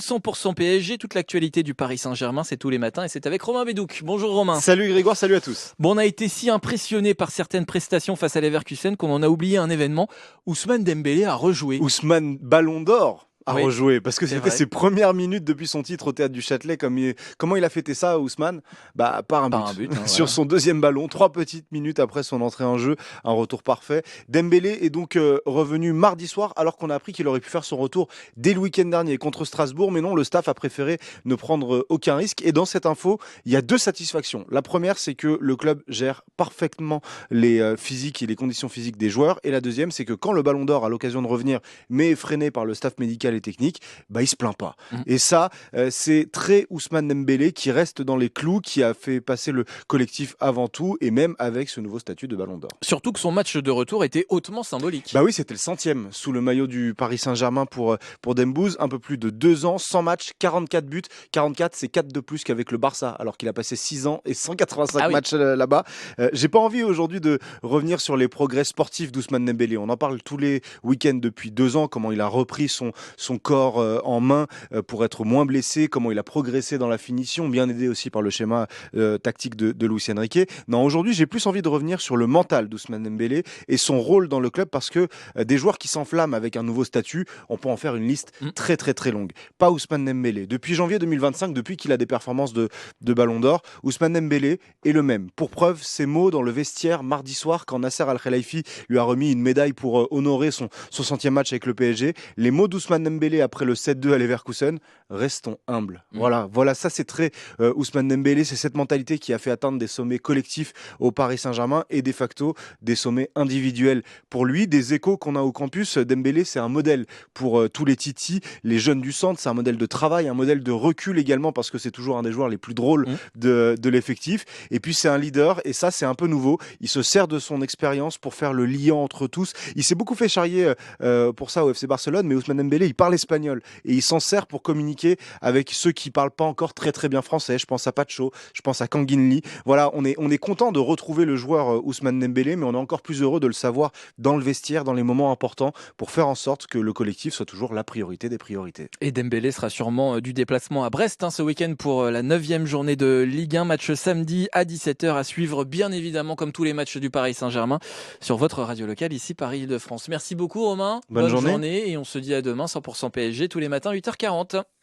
100% PSG, toute l'actualité du Paris Saint-Germain, c'est tous les matins et c'est avec Romain Bédouc. Bonjour Romain. Salut Grégoire, salut à tous. Bon, on a été si impressionné par certaines prestations face à Leverkusen qu'on en a oublié un événement. Ousmane Dembélé a rejoué. Ousmane Ballon d'Or a Oui, rejoué parce que c'est c'était vrai. ses premières minutes depuis son titre au Théâtre du Châtelet. Comment il a fêté ça, Ousmane? Par un Par but. un but, hein, Sur voilà. son deuxième ballon, 3 petites minutes après son entrée en jeu, un retour parfait. Dembélé est donc revenu mardi soir alors qu'on a appris qu'il aurait pu faire son retour dès le week-end dernier contre Strasbourg. Mais non, le staff a préféré ne prendre aucun risque. Et dans cette info, il y a deux satisfactions. La première, c'est que le club gère parfaitement les physiques et les conditions physiques des joueurs. Et la deuxième, c'est que quand le Ballon d'Or a l'occasion de revenir, mais est freiné par le staff médical et technique, il se plaint pas. Mhm. Et ça, c'est très Ousmane Dembélé qui reste dans les clous, qui a fait passer le collectif avant tout, et même avec ce nouveau statut de Ballon d'Or. Surtout que son match de retour était hautement symbolique. Bah oui, c'était le 100e sous le maillot du Paris Saint-Germain pour Dembouz. Un peu plus de 2 ans, 100 matchs, 44 buts. 44, c'est 4 de plus qu'avec le Barça, alors qu'il a passé 6 ans et 185 Ah oui. matchs là-bas. J'ai pas envie aujourd'hui de revenir sur les progrès sportifs d'Ousmane Dembélé. On en parle tous les week-ends depuis 2 ans, comment il a repris son corps en main pour être moins blessé, comment il a progressé dans la finition, bien aidé aussi par le schéma tactique de Luis Enrique. Non, aujourd'hui, j'ai plus envie de revenir sur le mental d'Ousmane Dembélé et son rôle dans le club parce que des joueurs qui s'enflamment avec un nouveau statut, on peut en faire une liste Mm. très très très longue. Pas Ousmane Dembélé. Depuis janvier 2025, depuis qu'il a des performances de Ballon d'Or, Ousmane Dembélé est le même. Pour preuve, ses mots dans le vestiaire mardi soir quand Nasser Al-Khelaifi lui a remis une médaille pour honorer son 100e match avec le PSG. Les mots d'Ousmane Dembélé après le 7-2 à Leverkusen: restons humbles. Mm. Voilà, ça c'est très Ousmane Dembélé, c'est cette mentalité qui a fait atteindre des sommets collectifs au Paris Saint-Germain et de facto des sommets individuels pour lui. Des échos qu'on a au campus, Dembélé c'est un modèle pour tous les titis, les jeunes du centre, c'est un modèle de travail, un modèle de recul également parce que c'est toujours un des joueurs les plus drôles Mm. de l'effectif. Et puis c'est un leader et ça c'est un peu nouveau. Il se sert de son expérience pour faire le lien entre tous. Il s'est beaucoup fait charrier pour ça au FC Barcelone, mais Ousmane Dembélé il parle espagnol et il s'en sert pour communiquer avec ceux qui parlent pas encore très très bien français. Je pense à Pacho, je pense à Kangin Lee. Voilà, on est content de retrouver le joueur Ousmane Dembélé, mais on est encore plus heureux de le savoir dans le vestiaire, dans les moments importants, pour faire en sorte que le collectif soit toujours la priorité des priorités. Et Dembélé sera sûrement du déplacement à Brest ce week-end pour la 9e journée de Ligue 1. Match samedi à 17h à suivre, bien évidemment, comme tous les matchs du Paris Saint-Germain, sur votre radio locale ici Paris-Île-de-France. Merci beaucoup Romain, Bonne journée. journée et on se dit à demain 100% PSG tous les matins 8h40.